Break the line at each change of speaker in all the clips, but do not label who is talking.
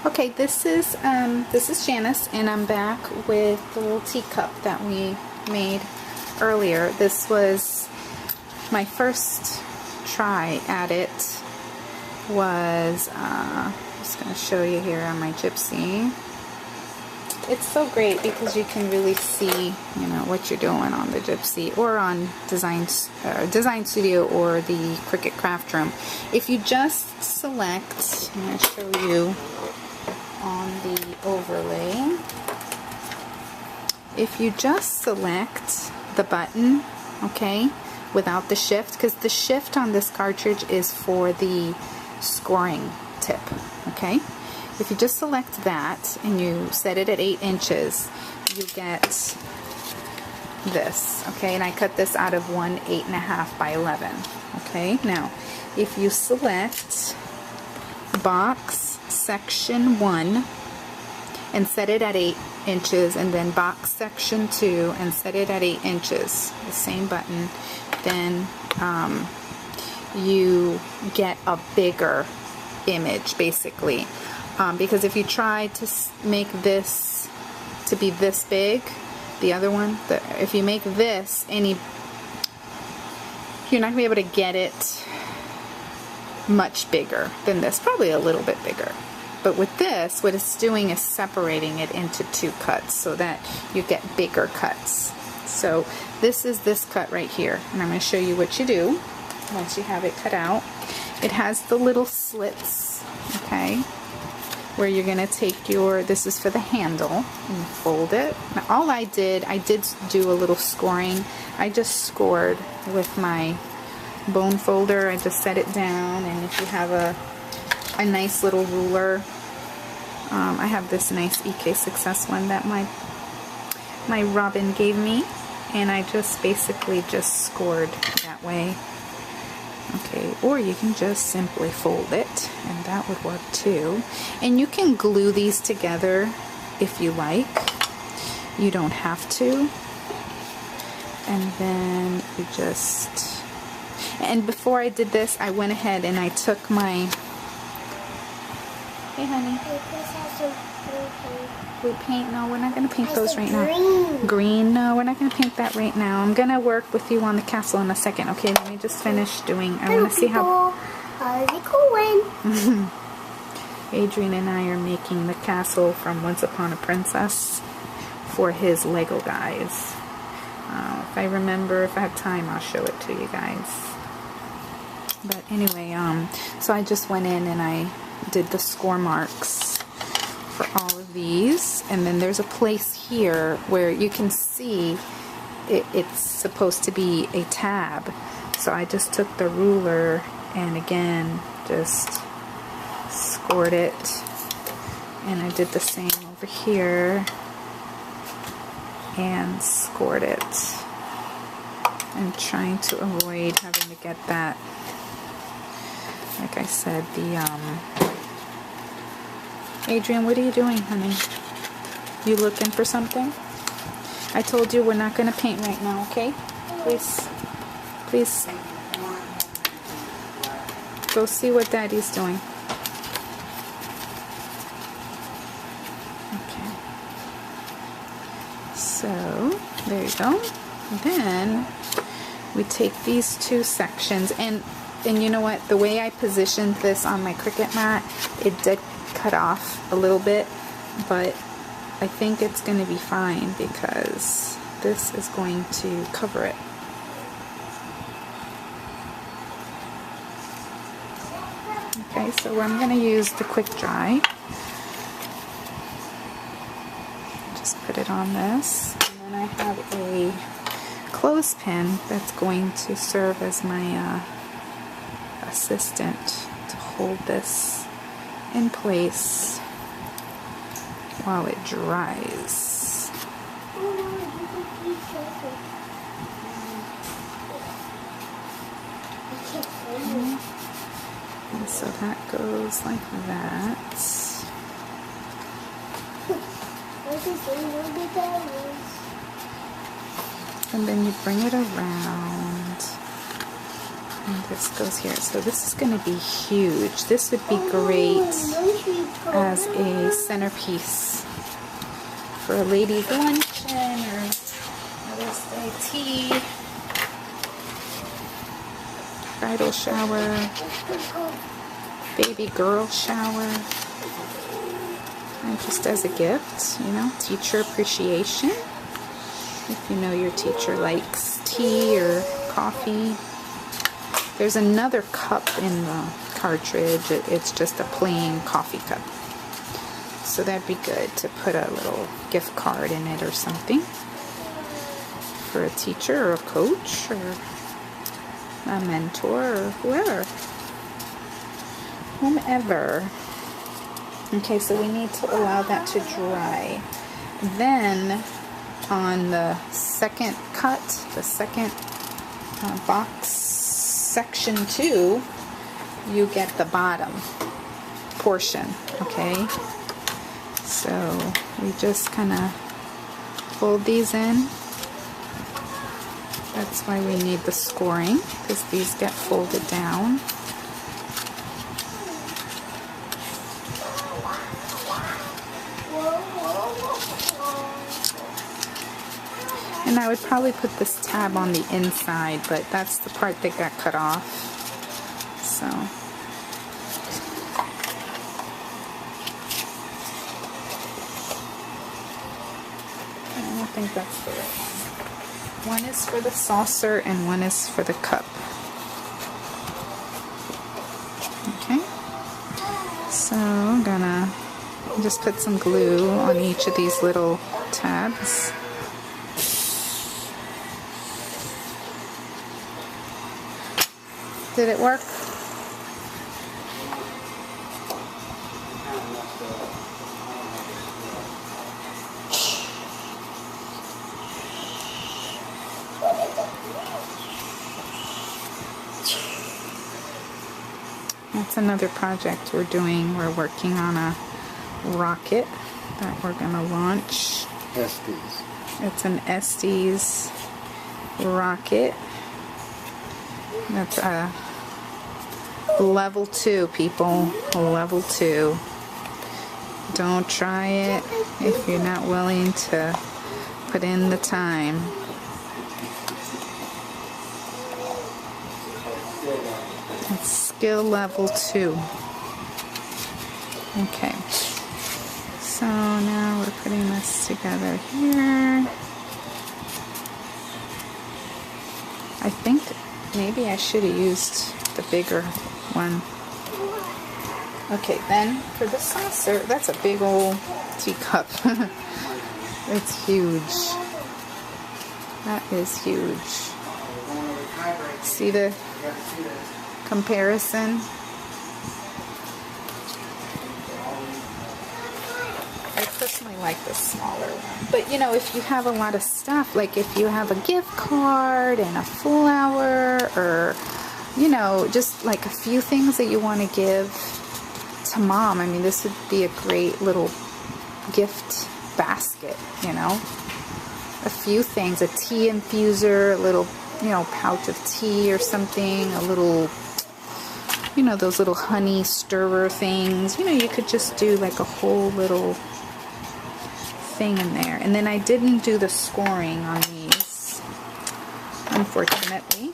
Okay, this is Janice, and I'm back with the little teacup that we made earlier. This was my first try at it. Was I'm just going to show you here on my gypsy. It's so great because you can really see, you know, what you're doing on the gypsy or on Design Studio or the Cricut Craft Room. If you just select, I'm going to show you on the overlay. If you just select the button, okay, without the shift, because the shift on this cartridge is for the scoring tip, okay? If you just select that and you set it at 8 inches, you get this, okay? And I cut this out of one 8.5 by 11, okay? Now, if you select box section 1 and set it at 8 inches, and then box section 2 and set it at 8 inches, the same button, then you get a bigger image, basically. Because if you try to make this to be this big, the other one, if you make this any, you're not going to be able to get it much bigger than this, probably a little bit bigger. But with this, what it's doing is separating it into 2 cuts so that you get bigger cuts. So this is this cut right here, and I'm going to show you what you do once you have it cut out. It has the little slits, okay, where you're going to take your, this is for the handle, and fold it. Now all I did do a little scoring. I just scored with my bone folder. I just set it down, and if you have a nice little ruler, I have this nice EK Success one that my Robin gave me, and I just basically just scored that way. Okay, or you can just simply fold it, and that would work too. And you can glue these together if you like. You don't have to. And then you just, and before I did this, I went ahead and I took my, hey honey, blue paint. No, we're not going to paint those right now. Green. No, we're not going to paint that right now. I'm going to work with you on the castle in a second. Okay, let me just finish doing, I want to see how
it going.
Adrian and I are making the castle from Once Upon a Princess for his Lego guys. If I remember, if I have time, I'll show it to you guys. But anyway, so I just went in and I did the score marks for all of these, and then there's a place here where you can see it's supposed to be a tab, so I just took the ruler and again just scored it, and I did the same over here and scored it. I'm trying to avoid having to get that, like I said, the Adrian, what are you doing, honey? You looking for something? I told you we're not going to paint right now, okay? Please, please go see what Daddy's doing. Okay. So, there you go. Then we take these 2 sections, and you know what? The way I positioned this on my Cricut mat, it did cut off a little bit, but I think it's going to be fine because this is going to cover it. Okay, so I'm going to use the quick dry. Just put it on this, and then I have a clothespin that's going to serve as my assistant to hold this in place while it dries. And so that goes like that. And then you bring it around And this goes here. So this is going to be huge. This would be great as a centerpiece for a ladies' luncheon or Mother's Day tea, bridal shower, baby girl shower, and just as a gift, you know, teacher appreciation. If you know your teacher likes tea or coffee. There's another cup in the cartridge. It's just a plain coffee cup. So that'd be good to put a little gift card in it or something for a teacher or a coach or a mentor or whomever. Okay, so we need to allow that to dry. Then on the second cut, the second box, section 2, you get the bottom portion, okay? So we just kind of fold these in. That's why we need the scoring, because these get folded down. And I would probably put this tab on the inside, but that's the part that got cut off. So. I don't think that's the right one. One is for the saucer and one is for the cup. Okay. So I'm gonna just put some glue on each of these little tabs. Did it work? That's another project we're doing. We're working on a rocket that we're going to launch.
Estes.
It's an Estes rocket. That's a level 2, people. Level 2. Don't try it if you're not willing to put in the time. It's skill level 2. Okay. So now we're putting this together here. I think maybe I should have used the bigger one. Okay, then for the saucer, that's a big old teacup. It's huge. That is huge. See the comparison? I personally like the smaller one. But you know, if you have a lot of stuff, like if you have a gift card and a flower, or you know, just like a few things that you want to give to mom, I mean, this would be a great little gift basket, you know. A few things, a tea infuser, a little, you know, pouch of tea or something, a little, you know, those little honey stirrer things. You know, you could just do like a whole little thing in there. And then I didn't do the scoring on these, unfortunately,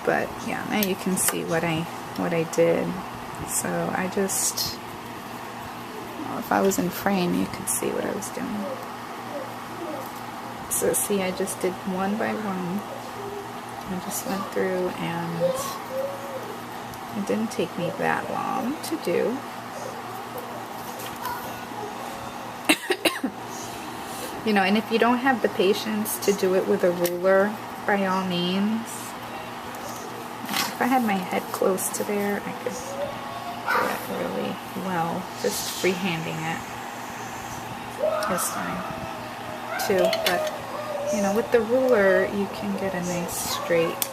but yeah, now you can see what I did. So I just, well, if I was in frame, you could see what I was doing. So see, I just did one by one. I just went through, and it didn't take me that long to do. You know, and if you don't have the patience to do it with a ruler, by all means. If I had my head close to there, I could do it really well. Just freehanding it is fine too. But, you know, with the ruler, you can get a nice straight.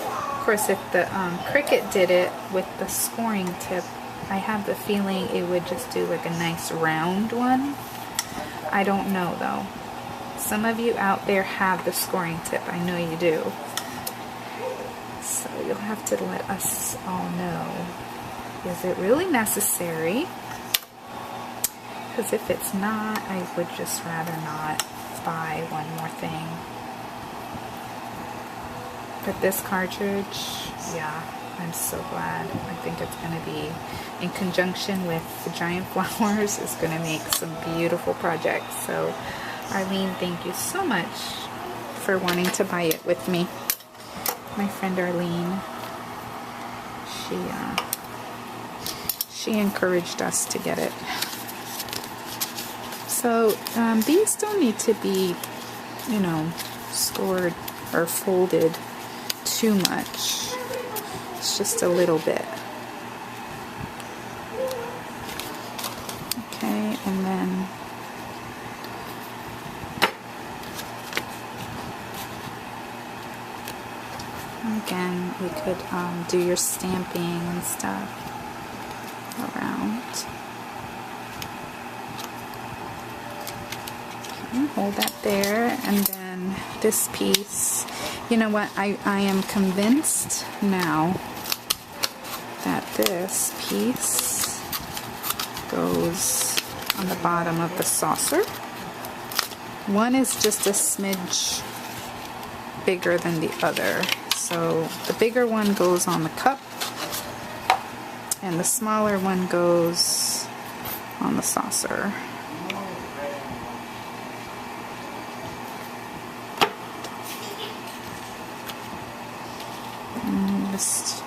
Of course, if the Cricut did it with the scoring tip, I have the feeling it would just do like a nice round one. I don't know though. Some of you out there have the scoring tip. I know you do. So you'll have to let us all know, is it really necessary? Because if it's not, I would just rather not buy one more thing. But this cartridge, yeah, I'm so glad. I think it's going to be, in conjunction with the giant flowers, is going to make some beautiful projects. So Arlene, thank you so much for wanting to buy it with me. My friend Arlene, she encouraged us to get it. So these don't need to be, you know, stored or folded too much. It's just a little bit. Okay, and then again, we could do your stamping and stuff around. Okay, hold that there, and then this piece, you know what, I am convinced now that this piece goes on the bottom of the saucer. One is just a smidge bigger than the other. So the bigger one goes on the cup and the smaller one goes on the saucer. And just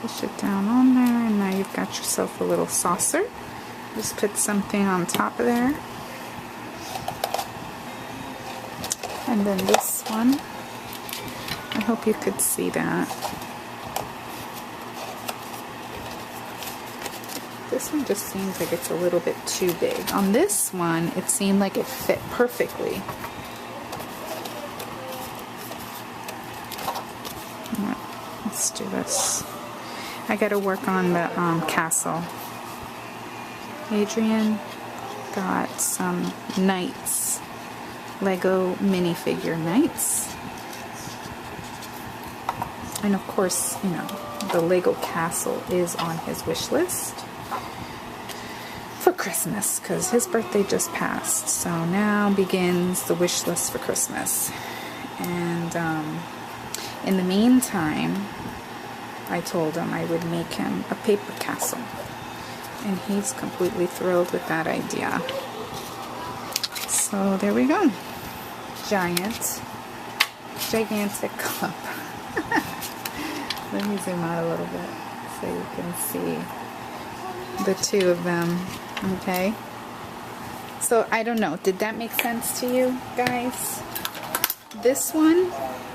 push it down on there, and now you've got yourself a little saucer. Just put something on top of there. And then this one, I hope you could see that. This one just seems like it's a little bit too big. On this one, it seemed like it fit perfectly. Let's do this. I gotta work on the castle. Adrian got some knights, Lego minifigure knights. And of course, you know, the Lego castle is on his wish list for Christmas, because his birthday just passed. So now begins the wish list for Christmas. And in the meantime, I told him I would make him a paper castle. And he's completely thrilled with that idea. So there we go. Gigantic cup. Let me zoom out a little bit so you can see the two of them. Okay. So I don't know. Did that make sense to you guys? This one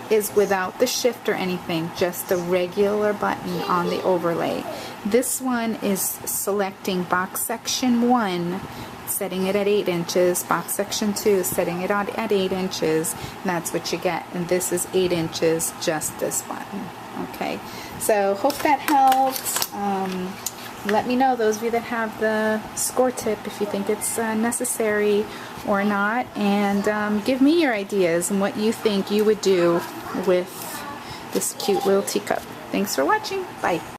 is without the shift or anything, just the regular button on the overlay. This one is selecting box section 1, setting it at 8 inches, box section 2, setting it at 8 inches, and that's what you get. And this is 8 inches, just this button. Okay, so hope that helps. Let me know, those of you that have the score tip, if you think it's necessary or not, and give me your ideas and what you think you would do with this cute little teacup. Thanks for watching. Bye.